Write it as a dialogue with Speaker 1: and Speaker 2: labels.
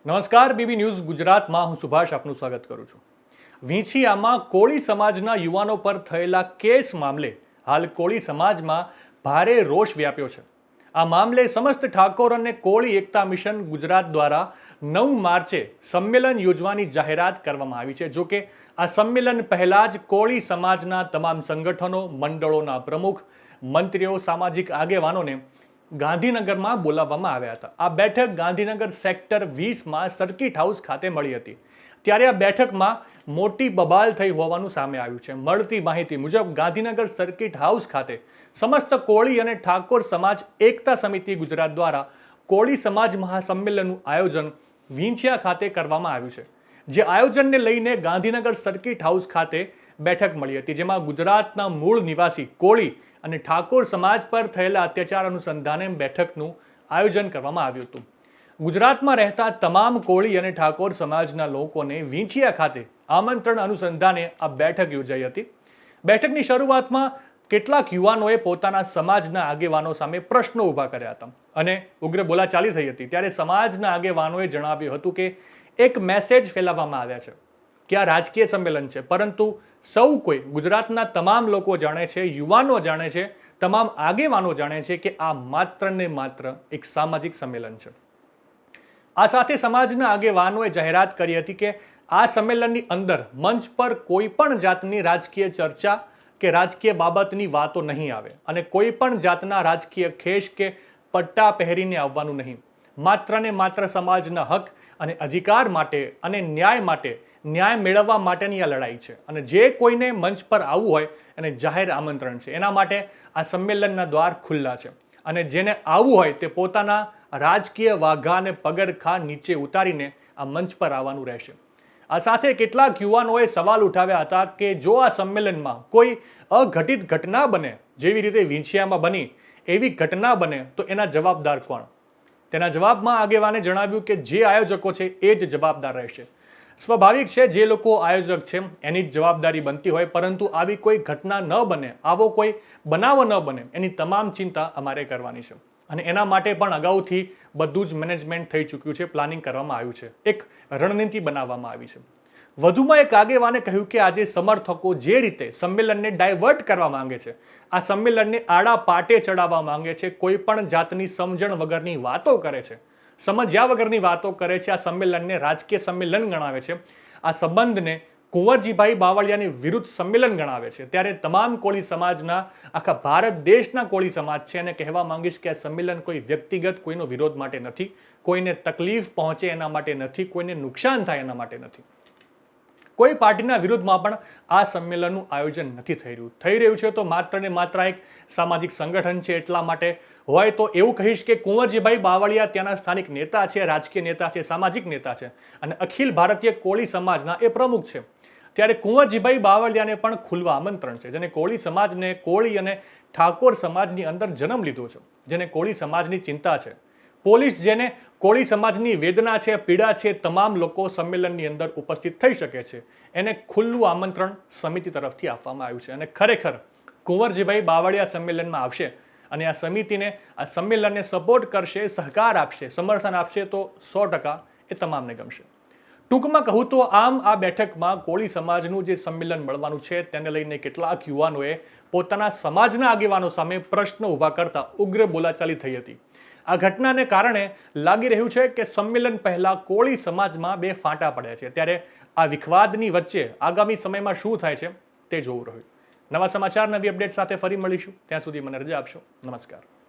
Speaker 1: નમસ્કાર BB news ગુજરાતમાં હું સુભાષ આપનું સ્વાગત કરું છું। વીંછિયામાં કોળી સમાજના યુવાનો પર થયેલા કેસ મામલે હાલ કોળી સમાજમાં ભારે રોષ વ્યાપ્યો છે। આ મામલે સમસ્ત ઠાકોર અને કોળી એકતા મિશન ગુજરાત દ્વારા 9 માર્ચે સંમેલન યોજવાની જાહેરાત કરવામાં આવી છે। જો કે આ સંમેલન પહેલા જ કોળી સમાજના તમામ સંગઠનો, મંડળોના પ્રમુખ, મંત્રીઓ, સામાજિક આગેવાનોને ગાંધીનગરમાં બોલાવવામાં આવ્યા હતા। આ બેઠક ગાંધીનગર સેક્ટર 20માં સર્કિટ હાઉસ ખાતે મળી હતી। ત્યારે આ બેઠકમાં મોટી બબાલ થઈ હોવાનું સામે આવ્યું છે। મળતી માહિતી મુજબ ગાંધીનગર સર્કિટ હાઉસ ખાતે સમસ્ત કોળી અને ઠાકોર સમાજ એકતા સમિતિ ગુજરાત દ્વારા કોળી સમાજ મહાસંમેલનનું આયોજન વીંછિયા ખાતે કરવામાં આવ્યું છે। જે આયોજનને લઈને ગાંધીનગર સર્કિટ હાઉસ ખાતે બેઠક મળી હતી, જેમાં ગુજરાતના મૂળ નિવાસી કોળી અને ઠાકોર સમાજ પર થયેલા અત્યાચાર અનુસંધાને બેઠકનું આયોજન કરવામાં આવ્યું હતું। ગુજરાતમાં રહેતા તમામ કોળી અને ઠાકોર સમાજના લોકોને વીંછિયા ખાતે આમંત્રણ અનુસંધાને આ બેઠક યોજાઈ હતી। બેઠકની શરૂઆતમાં કેટલાક યુવાનોએ પોતાના સમાજના આગેવાનો સામે પ્રશ્નો ઊભા કર્યા હતા અને ઉગ્ર બોલાચાલી થઈ હતી। ત્યારે સમાજના આગેવાનોએ જણાવ્યું હતું કે એક મેસેજ ફેલાવવામાં આવ્યા છે કે આ રાજકીય સંમેલન છે, પરંતુ સૌ કોઈ, ગુજરાતના તમામ લોકો જાણે છે, યુવાનો જાણે છે, તમામ આગેવાનો જાણે છે કે આ માત્ર ને માત્ર એક સામાજિક સંમેલન છે। આ સાથે સમાજના આગેવાનોએ જાહેરાત કરી હતી કે આ સંમેલનની અંદર મંચ પર કોઈ પણ જાતની રાજકીય ચર્ચા કે રાજકીય બાબતની વાતો નહીં આવે અને કોઈ પણ જાતના રાજકીય ખેસ કે પટ્ટા પહેરીને આવવાનું નહીં। માત્ર ને માત્ર સમાજના હક અને અધિકાર માટે અને ન્યાય માટે, ન્યાય મેળવવા માટેની આ લડાઈ છે અને જે કોઈને મંચ પર આવવું હોય એને જાહેર આમંત્રણ છે। એના માટે આ સંમેલનના દ્વાર ખુલ્લા છે અને જેને આવવું હોય તે પોતાના રાજકીય વાઘાને પગરખા નીચે ઉતારીને આ મંચ પર આવવાનું રહેશે। આ સાથે કેટલાક યુવાનોએ સવાલ ઉઠાવ્યા હતા કે જો આ સંમેલનમાં કોઈ અઘટિત ઘટના બને, જેવી રીતે વીંછિયામાં બની એવી ઘટના બને તો એના જવાબદાર કોણ? તેના જવાબમાં આગેવાને જણાવ્યું કે જે આયોજકો છે એ જ જવાબદાર રહેશે। સ્વાભાવિક છે, જે લોકો આયોજક છે એની જ જવાબદારી બનતી હોય, પરંતુ આવી કોઈ ઘટના ન બને, આવો કોઈ બનાવ ન બને એની તમામ ચિંતા અમારે કરવાની છે અને એના માટે પણ અગાઉથી બધું જ મેનેજમેન્ટ થઈ ચૂક્યું છે, પ્લાનિંગ કરવામાં આવ્યું છે, એક રણનીતિ બનાવવામાં આવી છે। વધુમાં એક આગેવાને કહ્યું કે આજે સમર્થકો જે રીતે સંમેલનને ડાયવર્ટ કરવા માંગે છે, આ સંમેલનને આડા પાટે ચડાવવા માંગે છે, કોઈ પણ જાતની સમજણ વગરની વાતો કરે છે, સમજ્યા વગરની વાતો કરે છે, આ સંમેલનને રાજકીય સંમેલન ગણાવે છે, આ સંબંધને કુંવરજીભાઈ બાવળિયાની વિરુદ્ધ સંમેલન ગણાવે છે, ત્યારે તમામ કોળી સમાજના, આખા ભારત દેશના કોળી સમાજ છે એને કહેવા માંગીશ કે આ સંમેલન કોઈ વ્યક્તિગત કોઈનો વિરોધ માટે નથી, કોઈને તકલીફ પહોંચે એના માટે નથી, કોઈને નુકસાન થાય એના માટે નથી, કોઈ પાર્ટીના વિરુદ્ધમાં પણ આ સંમેલનનું આયોજન નથી થઈ રહ્યું છે તો માત્ર ને માત્ર એક સામાજિક સંગઠન છે એટલા માટે હોય તો એવું કહીશ કે કુંવરજીભાઈ બાવળિયા ત્યાંના સ્થાનિક નેતા છે, રાજકીય નેતા છે, સામાજિક નેતા છે અને અખિલ ભારતીય કોળી સમાજના એ પ્રમુખ છે। ત્યારે કુંવરજીભાઈ બાવળિયાને પણ ખુલ્લું આમંત્રણ છે, જેને કોળી સમાજને, કોળી અને ઠાકોર સમાજની અંદર જન્મ લીધો છે, જેને કોળી સમાજની ચિંતા છે, પોલીસ જેને કોળી સમાજની વેદના છે, પીડા છે, તમામ લોકો સંમેલનની અંદર ઉપસ્થિત થઈ શકે છે, એને ખુલ્લું આમંત્રણ સમિતિ તરફથી આપવામાં આવ્યું છે અને ખરેખર કુંવરજીભાઈ બાવળિયા સંમેલનમાં આવશે અને આ સમિતિને, આ સંમેલનને સપોર્ટ કરશે, સહકાર આપશે, સમર્થન આપશે તો 100% એ તમામને ગમશે। ટૂંકમાં કહું તો આમ આ બેઠકમાં કોળી સમાજનું જે સંમેલન મળવાનું છે તેને લઈને કેટલાક યુવાનોએ પોતાના સમાજના આગેવાનો સામે પ્રશ્નો ઊભા કરતા ઉગ્ર બોલાચાલી થઈ હતી। આ ઘટનાને કારણે લાગી રહ્યું છે કે સંમેલન પહેલા કોળી સમાજમાં બે ફાંટા પડ્યા છે, ત્યારે આ વિખવાદની વચ્ચે આગામી સમયમાં શું થાય છે તે જોવું રહ્યું। નવા સમાચાર, નવી અપડેટ સાથે ફરી મળીશું, ત્યાં સુધી મને રજા આપશો। નમસ્કાર।